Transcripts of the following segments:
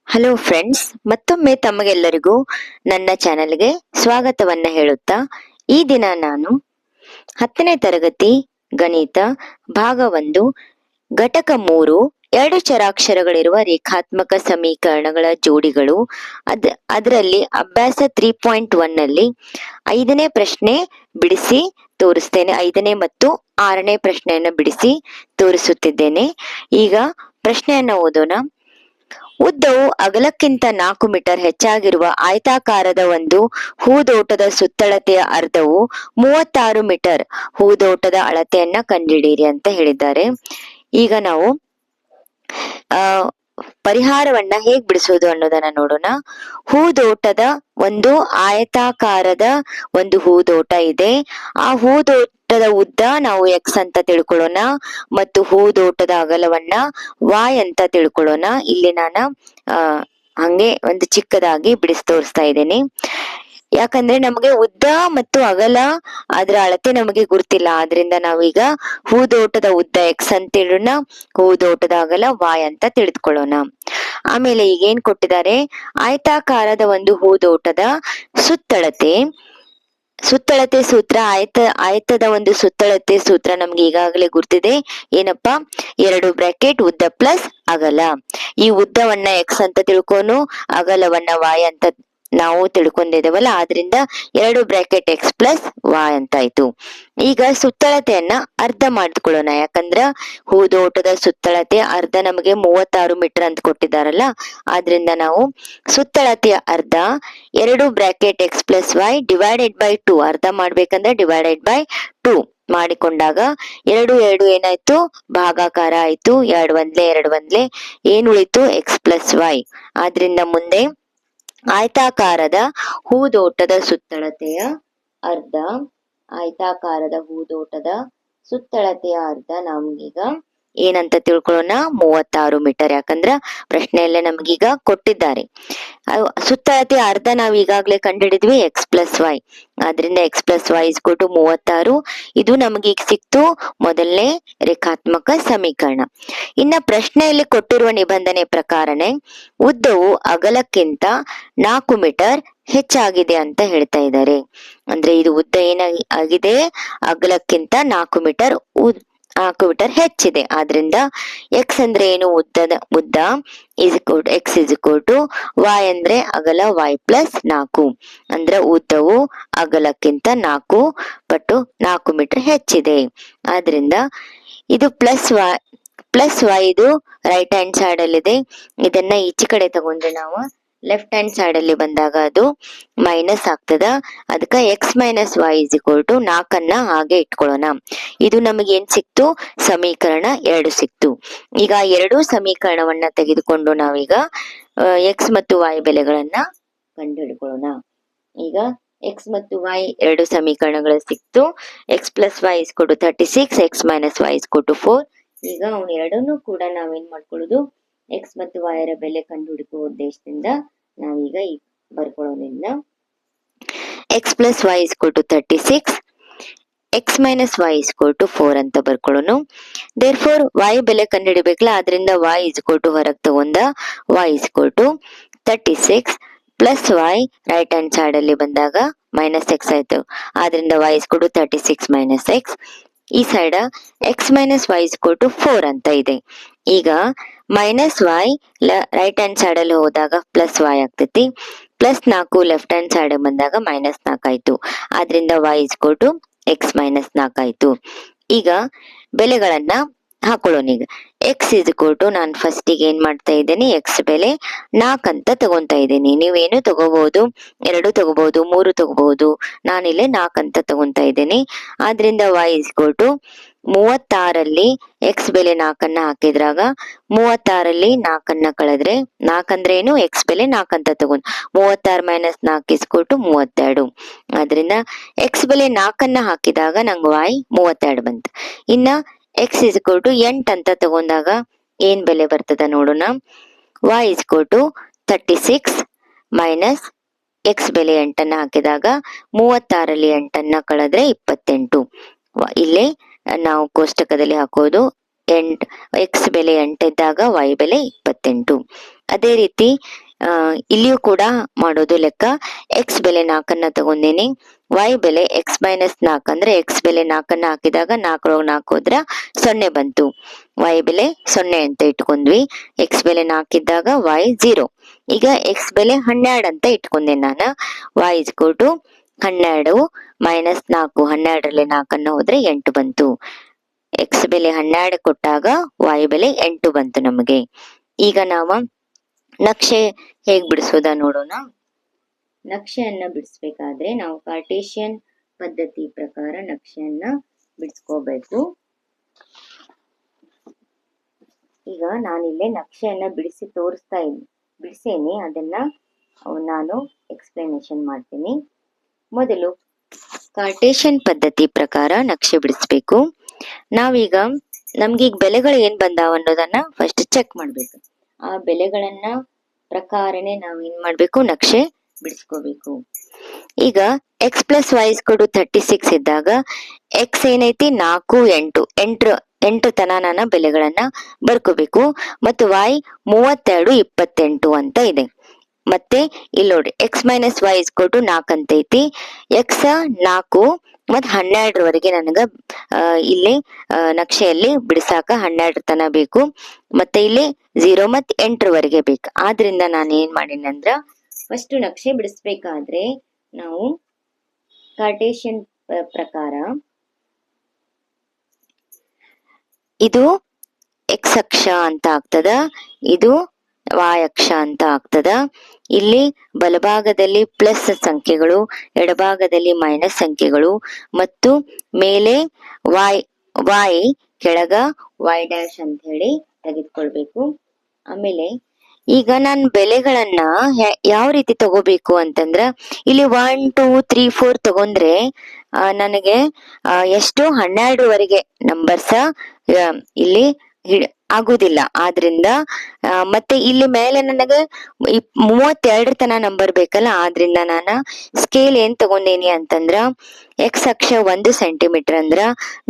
Hello friends, ಮತ್ತೊಮ್ಮೆ ತಮಗೆಲ್ಲರಿಗೂ ನನ್ನ ಚಾನೆಲ್ಗೆ ಸ್ವಾಗತವನ್ನ ಹೇಳುತ್ತಾ ಈ ದಿನ ನಾನು 10ನೇ ತರಗತಿ ಗಣಿತ ಭಾಗ 1 ಘಟಕ 3 ಎರಡು ಚರಾಕ್ಷರಗಳಿರುವ ರೇಖಾತ್ಮಕ ಸಮೀಕರಣಗಳ ಜೋಡಿಗಳು ಅದರಲ್ಲಿ ಅಭ್ಯಾಸ 3.1 ನಲ್ಲಿ 5ನೇ ಪ್ರಶ್ನೆ ಬಿಡಿಸಿ ತೋರಿಸ್ತೇನೆ. 5ನೇ ಮತ್ತು 6ನೇ ಪ್ರಶ್ನೆಯನ್ನು ಬಿಡಿಸಿ ತೋರಿಸುತ್ತಿದ್ದೇನೆ. ಈಗ ಪ್ರಶ್ನೆಯನ್ನ ಓದೋಣ. ಉದ್ದವು ಅಗಲಕ್ಕಿಂತ 4 ಮೀಟರ್ ಹೆಚ್ಚಾಗಿರುವ ಆಯತಾಕಾರದ ಒಂದು ಹೂದೋಟದ ಸುತ್ತಳತೆಯ ಅರ್ಧವು 36 ಮೀಟರ್. ಹೂದೋಟದ ಅಳತೆಯನ್ನ ಕಂಡುಹಿಡಿಯಿರಿ ಅಂತ ಹೇಳಿದ್ದಾರೆ. ಈಗ ನಾವು ಆ ಪರಿಹಾರವನ್ನ ಹೇಗ್ ಬಿಡಿಸೋದು ಅನ್ನೋದನ್ನ ನೋಡೋಣ. ಹೂದೋಟದ ಒಂದು ಆಯತಾಕಾರದ ಒಂದು ಹೂದೋಟ ಇದೆ. ಆ ಹೂದೋಟದ ಉದ್ದ ನಾವು ಎಕ್ಸ್ ಅಂತ ತಿಳ್ಕೊಳ್ಳೋಣ ಮತ್ತು ಹೂದೋಟದ ಅಗಲವನ್ನ ವಾಯ್ ಅಂತ ತಿಳ್ಕೊಳ್ಳೋಣ. ಇಲ್ಲಿ ನಾನು ಹಂಗೆ ಒಂದು ಚಿಕ್ಕದಾಗಿ ಬಿಡಿಸಿ ತೋರಿಸ್ತಾ ಇದ್ದೇನೆ. ಯಾಕಂದ್ರೆ ನಮಗೆ ಉದ್ದ ಮತ್ತು ಅಗಲ ಅದರ ಅಳತೆ ನಮಗೆ ಗುರ್ತಿಲ್ಲ. ಆದ್ರಿಂದ ನಾವೀಗ ಹೂದೋಟದ ಉದ್ದ ಎಕ್ಸ್ ಅಂತ ಹೇಳೋಣ, ಹೂದೋಟದ ಅಗಲ ವಾಯ್ ಅಂತ ತಿಳಿದುಕೊಳ್ಳೋಣ. ಆಮೇಲೆ ಈಗ ಏನ್ ಕೊಟ್ಟಿದ್ದಾರೆ, ಆಯತಾಕಾರದ ಒಂದು ಹೂದೋಟದ ಸುತ್ತಳತೆ ಸೂತ್ರ ಆಯತದ ಒಂದು ಸುತ್ತಳತೆ ಸೂತ್ರ ನಮ್ಗೆ ಈಗಾಗಲೇ ಗುರ್ತಿದೆ. ಏನಪ್ಪಾ, 2 ಬ್ರಾಕೆಟ್ ಉದ್ದ ಪ್ಲಸ್ ಅಗಲ. ಈ ಉದ್ದವನ್ನ ಎಕ್ಸ್ ಅಂತ ತಿಳ್ಕೊನು, ಅಗಲವನ್ನ ವಾಯ್ ಅಂತ ನಾವು ತಿಳ್ಕೊಂಡಿದ್ದೇವಲ್ಲ, ಆದ್ರಿಂದ 2 ಬ್ರಾಕೆಟ್ ಎಕ್ಸ್ ಪ್ಲಸ್ ವಾಯ್ ಅಂತ ಆಯ್ತು. ಈಗ ಸುತ್ತಳತೆಯನ್ನ ಅರ್ಧ ಮಾಡ್ಕೊಳ್ಳೋಣ. ಯಾಕಂದ್ರ ಹೂದೋಟದ ಸುತ್ತಳತೆ ಅರ್ಧ ನಮಗೆ 36 ಮೀಟರ್ ಅಂತ ಕೊಟ್ಟಿದ್ದಾರಲ್ಲ, ಆದ್ರಿಂದ ನಾವು ಸುತ್ತಳತೆಯ ಅರ್ಧ 2 bracket X plus Y divided by 2. ಅರ್ಧ ಮಾಡ್ಬೇಕಂದ್ರೆ ಡಿವೈಡೆಡ್ ಬೈ 2 ಮಾಡಿಕೊಂಡಾಗ 2 ಏನಾಯ್ತು, ಭಾಗಾಕಾರ ಆಯ್ತು. 2 ಒಂದ್ಲೆ ಏನ್ ಉಳಿತು, ಎಕ್ಸ್ ಪ್ಲಸ್ ವಾಯ್. ಆದ್ರಿಂದ ಮುಂದೆ ಆಯತಾಕಾರದ ಹೂದೋಟದ ಸುತ್ತಳತೆಯ ಅರ್ಧ ನಮ್ಗೀಗ ಏನಂತ ತಿಳ್ಕೊಳ್ಳೋಣ, 36 ಮೀಟರ್. ಯಾಕಂದ್ರ ಪ್ರಶ್ನೆಯಲ್ಲೇ ನಮ್ಗೀಗ ಕೊಟ್ಟಿದ್ದಾರೆ. ಸುತ್ತಳತೆಯ ಅರ್ಧ ನಾವ್ ಈಗಾಗ್ಲೇ ಕಂಡುಹಿಡಿದ್ವಿ, ಎಕ್ಸ್ ಪ್ಲಸ್ ವಾಯ್. ಆದ್ರಿಂದ X plus Y is to 36. ಇದು ನಮಗೀಗ ಸಿಕ್ತು ಮೊದಲನೇ ರೇಖಾತ್ಮಕ ಸಮೀಕರಣ. ಇನ್ನ ಪ್ರಶ್ನೆಯಲ್ಲಿ ಕೊಟ್ಟಿರುವ ನಿಬಂಧನೆ ಪ್ರಕಾರನೇ ಉದ್ದವು ಅಗಲಕ್ಕಿಂತ 4 ಮೀಟರ್ ಹೆಚ್ಚಾಗಿದೆ ಅಂತ ಹೇಳ್ತಾ ಇದ್ದಾರೆ. ಅಂದ್ರೆ ಇದು ಉದ್ದ ಏನಾಗಿದೆ, ಅಗಲಕ್ಕಿಂತ 4 ಮೀಟರ್ ಹೆಚ್ಚಿದೆ. ಆದ್ರಿಂದ ಎಕ್ಸ್ ಅಂದ್ರೆ ಏನು, ಉದ್ದ X is equal to Y ಅಂದ್ರೆ ಅಗಲ ವಾಯ್ ಪ್ಲಸ್ 4. ಅಂದ್ರೆ ಉದ್ದವು ಅಗಲಕ್ಕಿಂತ 4 ಪಟ್ಟು 4 ಮೀಟರ್ ಹೆಚ್ಚಿದೆ. ಆದ್ರಿಂದ ಇದು ಪ್ಲಸ್ ವಾಯ್ ಇದು ರೈಟ್ ಹ್ಯಾಂಡ್ ಸೈಡ್ ಅಲ್ಲಿ ಇದೆ. ಇದನ್ನ ಈಚೆ ಕಡೆ ತಗೊಂಡ್ರೆ ನಾವು ಲೆಫ್ಟ್ ಹ್ಯಾಂಡ್ ಸೈಡ್ ಅಲ್ಲಿ ಬಂದಾಗ ಅದು ಮೈನಸ್ ಆಗ್ತದ. ಅದಕ್ಕ X minus Y is equal to 4 ಹಾಗೆ ಇಟ್ಕೊಳ್ಳೋಣ. ಇದು ನಮಗೆ ಏನ್ ಸಿಕ್ತು, ಸಮೀಕರಣ 2 ಸಿಕ್ತು. ಈಗ 2 ಸಮೀಕರಣವನ್ನ ತೆಗೆದುಕೊಂಡು ನಾವೀಗ ಎಕ್ಸ್ ಮತ್ತು ವಾಯ್ ಬೆಲೆಗಳನ್ನ ಕಂಡು ಹಿಡ್ಕೊಳ್ಳೋಣ. ಈಗ ಎಕ್ಸ್ ಮತ್ತು ವಾಯ್ 2 ಸಮೀಕರಣಗಳು ಸಿಕ್ತು. ಎಕ್ಸ್ ಪ್ಲಸ್ ವಾಯ್ ಇಸ್ ಕೊಟ್ಟು 36, ಎಕ್ಸ್ ಮೈನಸ್ ವಾಯ್ ಇಸ್ ಕೊಟ್ಟು 4. ಈಗ ಅವನ್ ಎರಡನ್ನೂ ಕೂಡ ನಾವೇನ್ ಮಾಡ್ಕೊಳ್ಳೋದು, ಎಕ್ಸ್ ಮತ್ತು ವಾಯ್ ರ ಬೆಲೆ ಕಂಡು ಹುಡುಕುವ ಉದ್ದೇಶದಿಂದ ನಾವೀಗ ಬರ್ಕೊಳ್ಳೋದ್ರಿಂದ ಎಕ್ಸ್ ಪ್ಲಸ್ ವಾಯ್ ಇಸ್ ಕೊಟ್ಟು 36, ಎಕ್ಸ್ ಮೈನಸ್ ವಾಯ್ ಇಸ್ ಕೊಟ್ಟು 4 ಅಂತ ಬರ್ಕೊಳ್ಳೋನು. ದೇರ್ ಫೋರ್ ವಾಯ್ ಬೆಲೆ ಕಂಡು ಹಿಡಿಬೇಕಲ್ಲ, ಆದ್ರಿಂದ ವಾಯ್ ಇಸ್ ಕೊಟ್ಟು ಹೊರಗೆ ತಗೊಂಡ ವಾಯ್ ಇಸ್ ಕೊಟ್ಟು 36 plus Y right hand side ಅಲ್ಲಿ ಬಂದಾಗ ಮೈನಸ್ ಎಕ್ಸ್ ಆಯ್ತು. ಆದ್ರಿಂದ ವಾಯ್ ಇಸ್ ಕೊಟ್ಟು 36 ಮೈನಸ್ ಎಕ್ಸ್. ಈ side X minus Y is ಕೊಟ್ಟು 4 ಅಂತ ಇದೆ. ಈಗ minus Y right hand side ಅಲ್ಲಿ ಹೋದಾಗ ಪ್ಲಸ್ ವಾಯ್ ಆಗ್ತೈತಿ. ಪ್ಲಸ್ 4 ಲೆಫ್ಟ್ ಹ್ಯಾಂಡ್ ಸೈಡ್ ಬಂದಾಗ ಮೈನಸ್ 4 ಆಯ್ತು. ಆದ್ರಿಂದ ವಾಯ್ ಇಸ್ ಕೊಟ್ಟು ಎಕ್ಸ್ ಮೈನಸ್ 4 ಆಯ್ತು. ಈಗ ಬೆಲೆಗಳನ್ನ ಹಾಕೊಳ್ಳೋಣ. ಈಗ ಎಕ್ಸ್ ಇಸ್ ಕೊಟ್ಟು ನಾನು ಫಸ್ಟಿಗೆ ಏನ್ ಮಾಡ್ತಾ ಇದ್ದೇನೆ, ಎಕ್ಸ್ ಬೆಲೆ 4 ಅಂತ ತಗೊಂತಾ ಇದ್ದೀನಿ. ನೀವೇನು ತಗೋಬಹುದು, 2 ತಗೋಬಹುದು, 3 ತಗೋಬಹುದು. ನಾನಿಲ್ಲಿ 4 ಅಂತ ತಗೊಂತಾ ಇದ್ದೇನೆ. ಆದ್ರಿಂದ ವಾಯ್ ಇಸ್ ಕೊಟ್ಟು 36ರಲ್ಲಿ ಎಕ್ಸ್ ಬೆಲೆ 4 ಹಾಕಿದ್ರಾಗ 36ರಲ್ಲಿ 4 ಕಳೆದ್ರೆ 4 ಅಂದ್ರೆ ಏನು, ಎಕ್ಸ್ ಬೆಲೆ 4 ಅಂತ ತಗೊಂಡ್ 36 ಮೈನಸ್ 4 ಇಸ್ ಕೊಟ್ಟು 32. ಆದ್ರಿಂದ ಎಕ್ಸ್ ಬೆಲೆ 4 ಹಾಕಿದಾಗ ನಂಗೆ ವಾಯ್ 32 ಬಂತು. ಇನ್ನ ಎಕ್ಸ್ ಇಸ್ ಕೊಟ್ಟು 8 ಅಂತ ತಗೊಂಡಾಗ ಏನ್ ಬೆಲೆ ಬರ್ತದ ನೋಡೋಣ. ವಾಯ್ ಇಸ್ ಕೊಟ್ಟು 36 ಮೈನಸ್ ಎಕ್ಸ್ ಬೆಲೆ 8 ಹಾಕಿದಾಗ 36ರಲ್ಲಿ 8 ಕಳೆದ್ರೆ 28. ಇಲ್ಲೇ ನಾವು ಕೋಷ್ಟಕದಲ್ಲಿ ಹಾಕೋದು ಎಕ್ಸ್ ಬೆಲೆ 8 ಇದ್ದಾಗ y ಬೆಲೆ 28. ಅದೇ ರೀತಿ ಇಲ್ಲಿಯೂ ಕೂಡ ಮಾಡೋದು ಲೆಕ್ಕ. ಎಕ್ಸ್ ಬೆಲೆ 4 ತಗೊಂಡೇನಿ, y ಬೆಲೆ ಎಕ್ಸ್ ಮೈನಸ್ 4 ಅಂದ್ರೆ ಎಕ್ಸ್ ಬೆಲೆ 4 ಹಾಕಿದಾಗ 4 4 ಹೋದ್ರ 0 ಬಂತು, y ಬೆಲೆ 0 ಅಂತ ಇಟ್ಕೊಂಡ್ವಿ. ಎಕ್ಸ್ ಬೆಲೆ 4 ಇದ್ದಾಗ y 0. ಈಗ ಎಕ್ಸ್ ಬೆಲೆ 12 ಅಂತ ಇಟ್ಕೊಂಡೆ ನಾನು. y = 12 ಮೈನಸ್ 4, 12ರಲ್ಲಿ 4 ಹೋದ್ರೆ 8 ಬಂತು. ಎಕ್ಸ್ ಬೆಲೆ 12 ಕೊಟ್ಟಾಗ y ಬೆಲೆ 8 ಬಂತು ನಮಗೆ. ಈಗ ನಾವು ನಕ್ಷೆ ಹೇಗ್ ಬಿಡಿಸೋದ ನೋಡೋಣ. ನಕ್ಷೆಯನ್ನ ಬಿಡಿಸ್ಬೇಕಾದ್ರೆ ನಾವು ಕಾರ್ಟೇಶಿಯನ್ ಪದ್ಧತಿ ಪ್ರಕಾರ ನಕ್ಷೆಯನ್ನ ಬಿಡಿಸ್ಕೋಬೇಕು. ಈಗ ನಾನಿಲ್ಲೇ ನಕ್ಷೆಯನ್ನ ಬಿಡಿಸೇನಿ, ಅದನ್ನ ನಾನು ಎಕ್ಸ್ಪ್ಲನೇಷನ್ ಮಾಡ್ತೀನಿ. ಮೊದಲು ಕಾರ್ಟೇಶಿಯನ್ ಪದ್ಧತಿ ಪ್ರಕಾರ ನಕ್ಷೆ ಬಿಡಿಸ್ಬೇಕು. ನಾವೀಗ ನಮ್ಗೀಗ ಬೆಲೆಗಳು ಏನ್ ಬಂದಾವ ಅನ್ನೋದನ್ನ ಫಸ್ಟ್ ಚೆಕ್ ಮಾಡ್ಬೇಕು. ಆ ಬೆಲೆಗಳನ್ನ ಪ್ರಕಾರನೇ ನಾವ್ ಏನ್ ಮಾಡ್ಬೇಕು, ನಕ್ಷೆ ಬಿಡಿಸ್ಕೋಬೇಕು. ಈಗ ಎಕ್ಸ್ ಪ್ಲಸ್ ವೈ = 36 ಇದ್ದಾಗ ಎಕ್ಸ್ ಏನೈತಿ 4 8 ತನ ನಾನು ಬೆಲೆಗಳನ್ನ ಬರ್ಕೋಬೇಕು. ಮತ್ತು y 32 28 ಅಂತ ಇದೆ. ಮತ್ತೆ ಇಲ್ಲಿ ನೋಡ್ರಿ ಎಕ್ಸ್ ಮೈನಸ್ ವೈ = 4 ಅಂತ ಐತಿ. ಎಕ್ಸ್ 4 ಮತ್ 12ರವರೆಗೆ ನನಗ ಇಲ್ಲಿ ನಕ್ಷೆಯಲ್ಲಿ ಬಿಡಿಸಾಕ 12 ತನ ಬೇಕು. ಮತ್ತೆ ಇಲ್ಲಿ 0 ಮತ್ 8ರವರೆಗೆ ಬೇಕು. ಆದ್ರಿಂದ ನಾನು ಏನ್ ಮಾಡೀನಿ ಅಂದ್ರ ಫಸ್ಟ್ ನಕ್ಷೆ ಬಿಡಿಸ್ಬೇಕಾದ್ರೆ ನಾವು ಕಾರ್ಟೇಶಿಯನ್ ಪ್ರಕಾರ ಇದು ಎಕ್ಸ್ ಅಕ್ಷ ಅಂತ ಆಗ್ತದ, ಇದು y ಅಕ್ಷ ಅಂತ ಆಗ್ತದ. ಇಲ್ಲಿ ಬಲಭಾಗದಲ್ಲಿ ಪ್ಲಸ್ ಸಂಖ್ಯೆಗಳು, ಎಡಭಾಗದಲ್ಲಿ ಮೈನಸ್ ಸಂಖ್ಯೆಗಳು, ಮತ್ತು ಮೇಲೆ y ಕೆಳಗ y' ಅಂತ ಹೇಳಿ ತೆಗೆದುಕೊಳ್ಬೇಕು. ಆಮೇಲೆ ಈಗ ನಾನು ಬೆಲೆಗಳನ್ನ ಯಾವ ರೀತಿ ತಗೋಬೇಕು ಅಂತಂದ್ರ ಇಲ್ಲಿ 1 2 3 4 ತಗೊಂಡ್ರೆ ನನಗೆ ಎಷ್ಟು 12ರವರೆಗೆ ನಂಬರ್ಸ ಇಲ್ಲಿ ಆಗುದಿಲ್ಲ. ಆದ್ರಿಂದ ಮತ್ತೆ ಇಲ್ಲಿ ಮೇಲೆ ನನಗೆ 32 ತನ ನಂಬರ್ ಬೇಕಲ್ಲ. ಆದ್ರಿಂದ ನಾನು ಸ್ಕೇಲ್ ಏನ್ ತಗೊಂಡೇನಿ ಅಂತಂದ್ರ ಎಕ್ಸ್ ಅಕ್ಷ 1 ಸೆಂಟಿಮೀಟರ್ ಅಂದ್ರ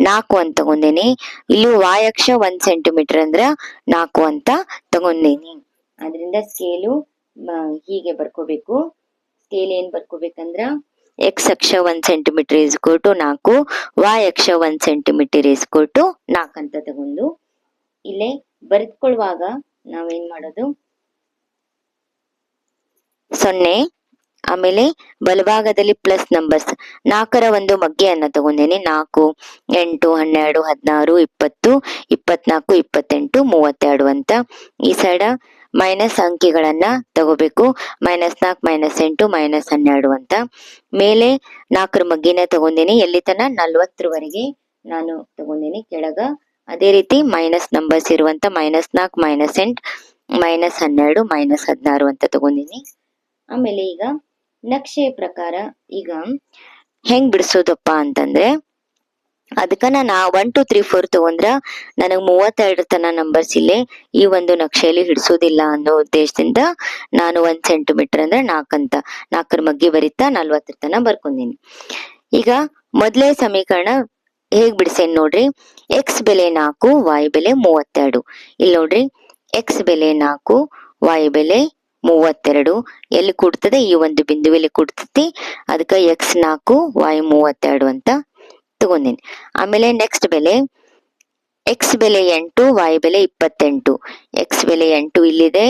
4 ಅಂತ ತಗೊಂಡೇನಿ. ಇಲ್ಲಿ y ಅಕ್ಷ 1 ಸೆಂಟಿಮೀಟರ್ ಅಂದ್ರ 4 ಅಂತ ತಗೊಂಡೇನಿ. ಆದ್ರಿಂದ ಸ್ಕೇಲು ಹೀಗೆ ಬರ್ಕೋಬೇಕು. ಸ್ಕೇಲ್ ಏನ್ ಬರ್ಕೋಬೇಕಂದ್ರ ಎಕ್ಸ್ ಅಕ್ಷ 1 ಸೆಂಟಿಮೀಟರ್ = 4, y ಅಕ್ಷ 1 ಸೆಂಟಿಮೀಟರ್ = 4 ಅಂತ ತಗೊಂಡು ಇಲ್ಲೇ ಬರೆದುಕೊಳ್ಳುವಾಗ ನಾವೇನ್ ಮಾಡೋದು 0, ಆಮೇಲೆ ಬಲಭಾಗದಲ್ಲಿ ಪ್ಲಸ್ ನಂಬರ್ಸ್ 4ರ ಒಂದು ಮಗ್ಗೆಯನ್ನ ತಗೊಂಡೇನಿ. 4 8 12 16 20 24 28 32 ಅಂತ. ಈ ಸೈಡ ಮೈನಸ್ ಅಂಕಿಗಳನ್ನ ತಗೋಬೇಕು. -4 -8 -12 ಅಂತ. ಮೇಲೆ 4ರ ಮಗ್ಗಿನ ತಗೊಂಡೇನಿ. ಎಲ್ಲಿ ತನ 40ರವರೆಗೆ ನಾನು ತಗೊಂಡೇನಿ ಕೆಳಗ. ಅದೇ ರೀತಿ ಮೈನಸ್ ನಂಬರ್ಸ್ ಇರುವಂತ -4 -8 -12 -16 ಅಂತ ತಗೊಂಡಿನಿ. ಆಮೇಲೆ ಈಗ ನಕ್ಷೆ ಪ್ರಕಾರ ಈಗ ಹೆಂಗ್ ಬಿಡಿಸೋದಪ್ಪ ಅಂತಂದ್ರೆ ಅದಕ್ಕ ನಾನು 1 2 3 4 ತಗೊಂಡ್ರ ನನಗ್ 32 ತನ ನಂಬರ್ಸ್ ಇಲ್ಲೇ ಈ ಒಂದು ನಕ್ಷೆಯಲ್ಲಿ ಹಿಡಿಸೋದಿಲ್ಲ ಅನ್ನೋ ಉದ್ದೇಶದಿಂದ ನಾನು 1 ಸೆಂಟಿಮೀಟರ್ ಅಂದ್ರೆ 4 ಅಂತ 4ರ ಮಗ್ಗಿ ಬರಿತಾ 40 ತನ ಬರ್ಕೊಂಡೀನಿ. ಈಗ ಮೊದಲೇ ಸಮೀಕರಣ ಹೇಗ್ ಬಿಡಿಸೇನ್ ನೋಡ್ರಿ. ಎಕ್ಸ್ ಬೆಲೆ 4, y ಬೆಲೆ 32. ಇಲ್ಲಿ ನೋಡ್ರಿ ಎಕ್ಸ್ ಬೆಲೆ 4, y ಬೆಲೆ 32 ಎಲ್ಲಿ ಕೂಡ್ತದೆ, ಈ ಒಂದು ಬಿಂದುವಿಲ್ಲಿ ಕೂಡ್ತತಿ. ಅದಕ್ಕ ಎಕ್ಸ್ 4 y 32 ಅಂತ ತಗೊಂಡೇನಿ. ಆಮೇಲೆ ನೆಕ್ಸ್ಟ್ ಬೆಲೆ ಎಕ್ಸ್ ಬೆಲೆ 8, y ಬೆಲೆ 28. ಎಕ್ಸ್ ಬೆಲೆ 8 ಇಲ್ಲಿದೆ,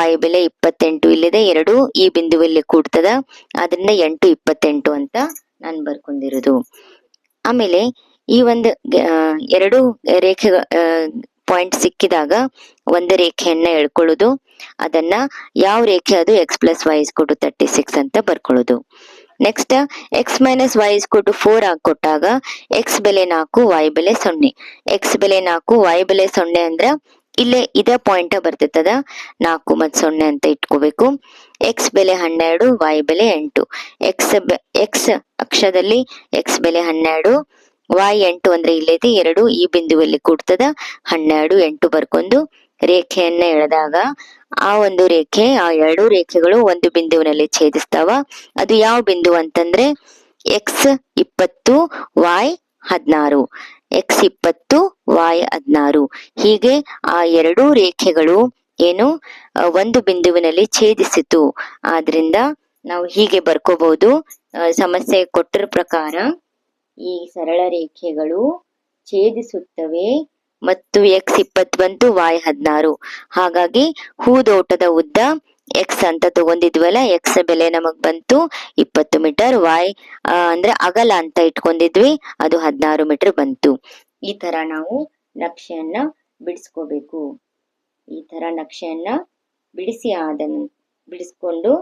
y ಬೆಲೆ 28 ಇಲ್ಲಿದೆ. ಎರಡು ಈ ಬಿಂದುವಿಲ್ಲಿ ಕೂಡ್ತದ, ಆದ್ರಿಂದ 8 28 ಅಂತ ನಾನು ಬರ್ಕೊಂಡಿರೋದು. ಆಮೇಲೆ ಈ ಒಂದು ಎರಡು ರೇಖೆ ಪಾಯಿಂಟ್ ಸಿಕ್ಕಿದಾಗ ಒಂದು ರೇಖೆಯನ್ನ ಎಳ್ಕೊಳ್ಳೋದು. ಅದನ್ನ ಯಾವ ರೇಖೆ ಅದು ಎಕ್ಸ್ ಪ್ಲಸ್ ವೈ = 36 ಅಂತ ಬರ್ಕೊಳ್ಳೋದು. ನೆಕ್ಸ್ಟ್ ಎಕ್ಸ್ ಮೈನಸ್ ವೈ = 4 ಆಗಿ ಕೊಟ್ಟಾಗ ಎಕ್ಸ್ ಬೆಲೆ 4, y ಬೆಲೆ 0. ಎಕ್ಸ್ ಬೆಲೆ 4, y ಬೆಲೆ 0 ಅಂದ್ರ ಇಲ್ಲೇ ಇದೇ ಪಾಯಿಂಟ್ ಬರ್ತೈತದ 4 ಮತ್ತು 0 ಅಂತ ಇಟ್ಕೋಬೇಕು. ಎಕ್ಸ್ ಬೆಲೆ 12, y ಬೆಲೆ 8. ಎಕ್ಸ್ ಅಕ್ಷದಲ್ಲಿ ಎಕ್ಸ್ ಬೆಲೆ 12, y 8 ಅಂದ್ರೆ ಇಲ್ಲೈತಿ. ಎರಡು ಈ ಬಿಂದುವಲ್ಲಿ ಕೂಡ್ತದ 12 8 ಬರ್ಕೊಂಡು ರೇಖೆಯನ್ನ ಎಳೆದಾಗ ಆ ಒಂದು ರೇಖೆ, ಆ ಎರಡು ರೇಖೆಗಳು ಒಂದು ಬಿಂದುವಿನಲ್ಲಿ ಛೇದಿಸ್ತಾವ. ಅದು ಯಾವ ಬಿಂದು ಅಂತಂದ್ರೆ ಎಕ್ಸ್ 20, y 16. x20 y16. ಹೀಗೆ ಆ ಎರಡೂ ರೇಖೆಗಳು ಏನು ಒಂದು ಬಿಂದುವಿನಲ್ಲಿ ಛೇದಿಸಿತು. ಆದ್ರಿಂದ ನಾವು ಹೀಗೆ ಬರ್ಕೋಬಹುದು, ಸಮಸ್ಯೆ ಕೊಟ್ಟಿರೋ ಪ್ರಕಾರ ಈ ಸರಳ ರೇಖೆಗಳು ಛೇದಿಸುತ್ತವೆ ಮತ್ತು x20 ಬಂತು, y16. ಹಾಗಾಗಿ ಹೂದೋಟದ ಉದ್ದ ಎಕ್ಸ್ ಅಂತ ತಗೊಂಡಿದ್ವಲ್ಲ, ಎಕ್ಸ್ ಬೆಲೆ ನಮಗ್ ಬಂತು 20 ಮೀಟರ್, y ಅಂದ್ರೆ ಅಗಲ ಅಂತ ಇಟ್ಕೊಂಡಿದ್ವಿ, ಅದು 16 ಮೀಟರ್ ಬಂತು. ಈ ತರ ನಾವು ನಕ್ಷೆಯನ್ನ ಬಿಡಿಸ್ಕೋಬೇಕು. ಈ ತರ ನಕ್ಷೆಯನ್ನ ಬಿಡಿಸ್ಕೊಂಡು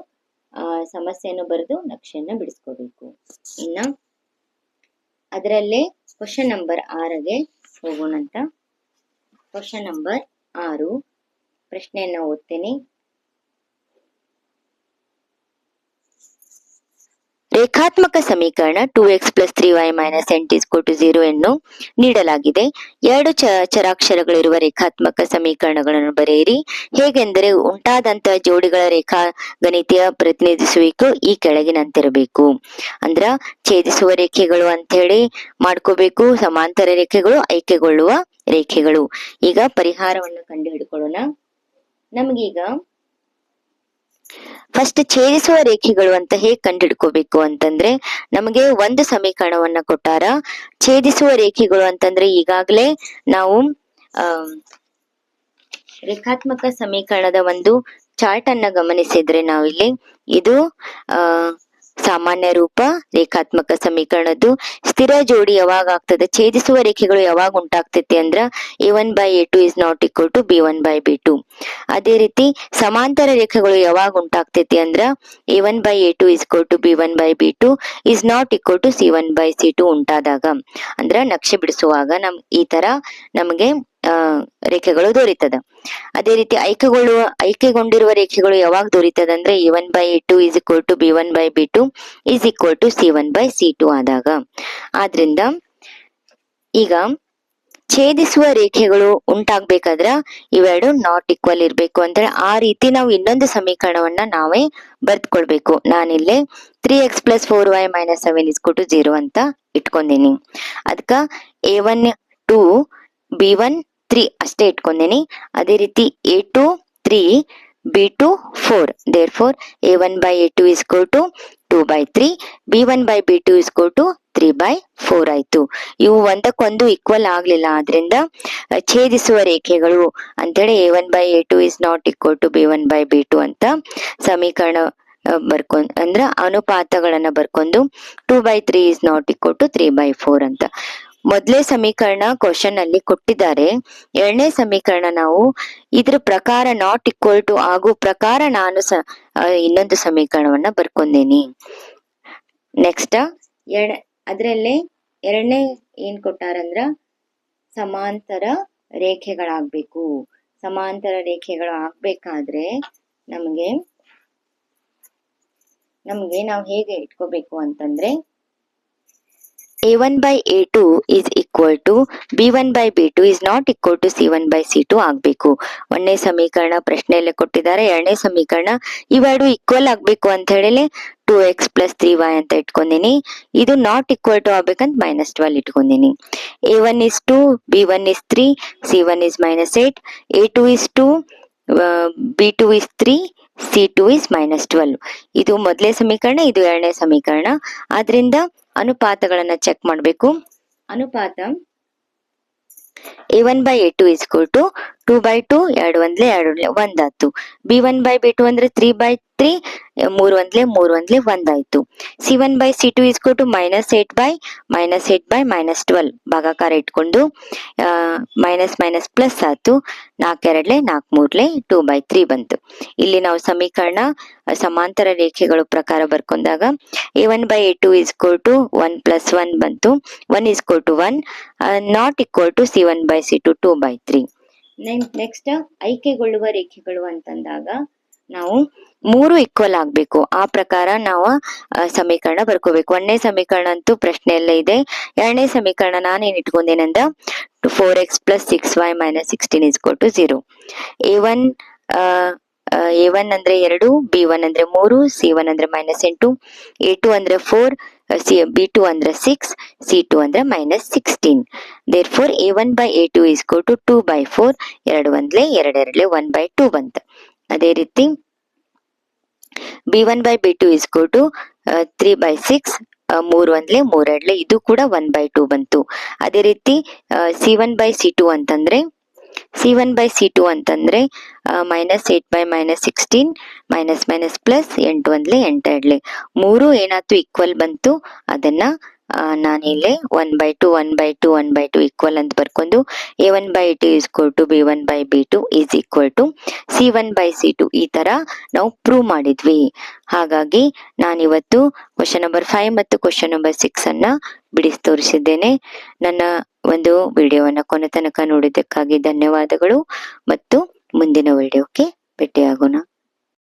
ಸಮಸ್ಯೆಯನ್ನು ಬರೆದು ನಕ್ಷೆಯನ್ನ ಬಿಡಿಸ್ಕೋಬೇಕು. ಇನ್ನ ಅದರಲ್ಲೇ ಕ್ವಶನ್ ನಂಬರ್ 6ಗೆ ಹೋಗೋಣಂತ. ಕ್ವಶನ್ ನಂಬರ್ 6 ಪ್ರಶ್ನೆಯನ್ನ ಓದ್ತೇನೆ. ರೇಖಾತ್ಮಕ ಸಮೀಕರಣ 2x + 3y - n = 0 ಅನ್ನು ನೀಡಲಾಗಿದೆ. ಎರಡು ಚರಾಕ್ಷರಗಳಿರುವ ರೇಖಾತ್ಮಕ ಸಮೀಕರಣಗಳನ್ನು ಬರೆಯಿರಿ. ಹೇಗೆಂದರೆ ಉಂಟಾದಂತಹ ಜೋಡಿಗಳ ರೇಖಾ ಗಣಿತೀಯ ಪ್ರತಿನಿಧಿಸುವಿಕೆ ಈ ಕೆಳಗಿನಂತಿರಬೇಕು. ಅಂದ್ರ ಛೇದಿಸುವ ರೇಖೆಗಳು ಅಂತ ಹೇಳಿ ಮಾಡ್ಕೋಬೇಕು, ಸಮಾಂತರ ರೇಖೆಗಳು, ಆಯ್ಕೆಗೊಳ್ಳುವ ರೇಖೆಗಳು. ಈಗ ಪರಿಹಾರವನ್ನು ಕಂಡು ಹಿಡ್ಕೊಳ್ಳೋಣ. ನಮಗೀಗ ಫಸ್ಟ್ ಛೇದಿಸುವ ರೇಖೆಗಳು ಅಂತ ಹೇಗೆ ಕಂಡುಹಿಡ್ಕೋಬೇಕು ಅಂತಂದ್ರೆ, ನಮಗೆ ಒಂದು ಸಮೀಕರಣವನ್ನ ಕೊಟ್ಟಾರ. ಛೇದಿಸುವ ರೇಖೆಗಳು ಅಂತಂದ್ರೆ ಈಗಾಗಲೇ ನಾವು ರೇಖಾತ್ಮಕ ಸಮೀಕರಣದ ಒಂದು ಚಾರ್ಟ್ ಅನ್ನ ಗಮನಿಸಿದ್ರೆ ನಾವಿಲ್ಲಿ ಇದು ಸಾಮಾನ್ಯ ರೂಪ ರೇಖಾತ್ಮಕ ಸಮೀಕರಣದ್ದು. ಸ್ಥಿರ ಜೋಡಿ ಯಾವಾಗ ಆಗ್ತದೆ, ಛೇದಿಸುವ ರೇಖೆಗಳು ಯಾವಾಗ ಉಂಟಾಗ್ತೈತಿ ಅಂದ್ರ a1/a2 is not equal to b1/b2. ಅದೇ ರೀತಿ ಸಮಾಂತರ ರೇಖೆಗಳು ಯಾವಾಗ ಉಂಟಾಗ್ತೈತಿ ಅಂದ್ರ a1/a2 is equal to b1/b2 is not equal to c1/c2 ಉಂಟಾದಾಗ, ಅಂದ್ರ ನಕ್ಷೆ ಬಿಡಿಸುವಾಗ ಈ ತರ ನಮಗೆ ರೇಖೆಗಳು ದೊರೀತದ. ಅದೇ ರೀತಿ ಆಯ್ಕೆಗೊಂಡಿರುವ ರೇಖೆಗಳು ಯಾವಾಗ ದೊರೀತದ ಅಂದ್ರೆ a1/a2 is equal to b1/b2 is equal to c1/c2 ಆದಾಗ. ಆದ್ರಿಂದ ಈಗ ಛೇದಿಸುವ ರೇಖೆಗಳು ಉಂಟಾಗ್ಬೇಕಾದ್ರ ಇವೆರಡು ನಾಟ್ ಈಕ್ವಲ್ ಇರ್ಬೇಕು ಅಂದ್ರೆ ಆ ರೀತಿ ನಾವು ಇನ್ನೊಂದು ಸಮೀಕರಣವನ್ನ ನಾವೇ ಬರ್ದ್ಕೊಳ್ಬೇಕು. ನಾನಿಲ್ಲೇ 3x + 4y - 7 = 0 ಅಂತ ಇಟ್ಕೊಂಡೀನಿ. ಅದಕ್ಕ a1 2 b1 3 ಅಷ್ಟೇ ಇಟ್ಕೊಂಡೇನಿ. ಅದೇ ರೀತಿ a2 3 b2 4. therefore a1/a2 is equal to 2/3, b1/b2 is equal to 3/4 ಆಯ್ತು. ಇವು ಒಂದಕ್ಕೊಂದು ಈಕ್ವಲ್ ಆಗ್ಲಿಲ್ಲ, ಆದ್ರಿಂದ ಛೇದಿಸುವ ರೇಖೆಗಳು ಅಂತೇಳಿ a1/a2 is not equal to b1/b2 ಅಂತ ಸಮೀಕರಣ ಅಂದ್ರ ಅನುಪಾತಗಳನ್ನ ಬರ್ಕೊಂಡು 2/3 is not equal to 3/4 ಅಂತ. ಮೊದಲೇ ಸಮೀಕರಣ ಕ್ವಶನ್ ಅಲ್ಲಿ ಕೊಟ್ಟಿದ್ದಾರೆ. ಎರಡನೇ ಸಮೀಕರಣ ನಾವು ಇದ್ರ ಪ್ರಕಾರ ನಾಟ್ ಈಕ್ವಲ್ ಟು ಆಗೋ ಪ್ರಕಾರ ನಾನು ಇನ್ನೊಂದು ಸಮೀಕರಣವನ್ನ ಬರ್ಕೊಂಡೇನಿ. ನೆಕ್ಸ್ಟ್ ಅದ್ರಲ್ಲೇ ಎರಡನೇ ಏನ್ ಕೊಟ್ಟಾರಂದ್ರ ಸಮಾಂತರ ರೇಖೆಗಳಾಗ್ಬೇಕು. ಸಮಾಂತರ ರೇಖೆಗಳು ಆಗ್ಬೇಕಾದ್ರೆ ನಮ್ಗೆ ನಾವು ಹೇಗೆ ಇಟ್ಕೋಬೇಕು ಅಂತಂದ್ರೆ a1/a2 is equal to b1/b2 is not equal to c1/c2 ಆಗ್ಬೇಕು. ಒಂದನೇ ಸಮೀಕರಣ ಪ್ರಶ್ನೆಯಲ್ಲೇ ಕೊಟ್ಟಿದ್ದಾರೆ. ಎರಡನೇ ಸಮೀಕರಣ ಇವೆರಡು ಈಕ್ವಲ್ ಆಗ್ಬೇಕು ಅಂತ ಹೇಳಿ 2x + 3y ಅಂತ ಇಟ್ಕೊಂಡೀನಿ. ಇದು ನಾಟ್ ಈಕ್ವಲ್ ಟು ಆಗ್ಬೇಕಂತ -12 ಇಟ್ಕೊಂಡೀನಿ. a1 is 2, b1 is 3, c1 is -8, a2 is 2, b2 is 3, c2 is -12. ಇದು ಮೊದಲನೇ ಸಮೀಕರಣ, ಇದು ಎರಡನೇ ಸಮೀಕರಣ. ಆದ್ರಿಂದ ಅನುಪಾತಗಳನ್ನ ಚೆಕ್ ಮಾಡ್ಬೇಕು. ಅನುಪಾತ a1/a2 is equal to 2/2, 2 1 1 ಆಯ್ತು. b1/b2 ಅಂದ್ರೆ 3/3, 3 1 3 1 ಆಯ್ತು. c1/c2 is equal to -8/-12 ಭಾಗಾಕಾರ ಇಟ್ಕೊಂಡು ಮೈನಸ್ ಪ್ಲಸ್ ಆಯ್ತು. 4 2 4 3 2/3 ಬಂತು. ಇಲ್ಲಿ ನಾವು ಸಮೀಕರಣ ಸಮಾಂತರ ರೇಖೆಗಳು ಪ್ರಕಾರ ಬರ್ಕೊಂಡಾಗ a1/a2 is equal to 1 + 1 ಬಂತು. 1 is equal to 1, not equal to c1/c2 2/3. Next ಆಯ್ಕೆಗೊಳ್ಳುವ ರೇಖೆಗಳು ಅಂತಂದಾಗ ನಾವು 3 ಈಕ್ವಲ್ ಆಗ್ಬೇಕು. ಆ ಪ್ರಕಾರ ನಾವು ಸಮೀಕರಣ ಬರ್ಕೋಬೇಕು. ಒಂದನೇ ಸಮೀಕರಣ ಅಂತೂ ಪ್ರಶ್ನೆಯಲ್ಲೇ ಇದೆ. ಎರಡನೇ ಸಮೀಕರಣ ನಾನೇನ್ ಇಟ್ಕೊಂಡೇನಂದ 4x + 6y - 16 is equal to 0. a1 A1 ಅಂದ್ರೆ 2, B1 ಅಂದ್ರೆ 3, C1 ಅಂದ್ರೆ -8, A2 ಅಂದ್ರೆ 4, B2 ಅಂದ್ರೆ 6, C2 ಅಂದ್ರೆ -16. Therefore A1 by A2 is equal to 2 by 4. 2 ಒಂದ್ಲೆ 2 ಎರಡ್ಲೆ 1/2 ಬಂತು. ಅದೇ ರೀತಿ B1 by B2 is equal to 3 by 6. 3 ಒಂದ್ಲೆ 3 ಎರಡ್ಲೆ ಇದು ಕೂಡ 1/2 ಬಂತು. ಅದೇ ರೀತಿ C1 by C2 ಅಂತಂದ್ರೆ -8 by -16 ಪ್ಲಸ್ 8 ಒಂದ್ಲೆ 8 ಎರಡ್ಲೆ 3 ಏನಾಯ್ತು ಈಕ್ವಲ್ ಬಂತು. ಅದನ್ನ ನಾನಿಲ್ಲಿ 1/2 ಈಕ್ವಲ್ ಅಂತ ಬರ್ಕೊಂಡು A1 by A2 is equal to B1 by B2 is equal to C1 by C2 ಈ ತರ ನಾವು ಪ್ರೂವ್ ಮಾಡಿದ್ವಿ. ಹಾಗಾಗಿ ನಾನಿವತ್ತು ಕ್ವಶನ್ ನಂಬರ್ 5 ಮತ್ತು ಕ್ವಶನ್ ನಂಬರ್ 6 ಅನ್ನ ಬಿಡಿಸಿ ತೋರಿಸಿದ್ದೇನೆ. ನನ್ನ ಒಂದು ವಿಡಿಯೋವನ್ನ ಕೊನೆ ತನಕ ನೋಡಿದ್ದಕ್ಕಾಗಿ ಧನ್ಯವಾದಗಳು ಮತ್ತು ಮುಂದಿನ ವಿಡಿಯೋಕ್ಕೆ ಭೇಟಿಯಾಗೋಣ.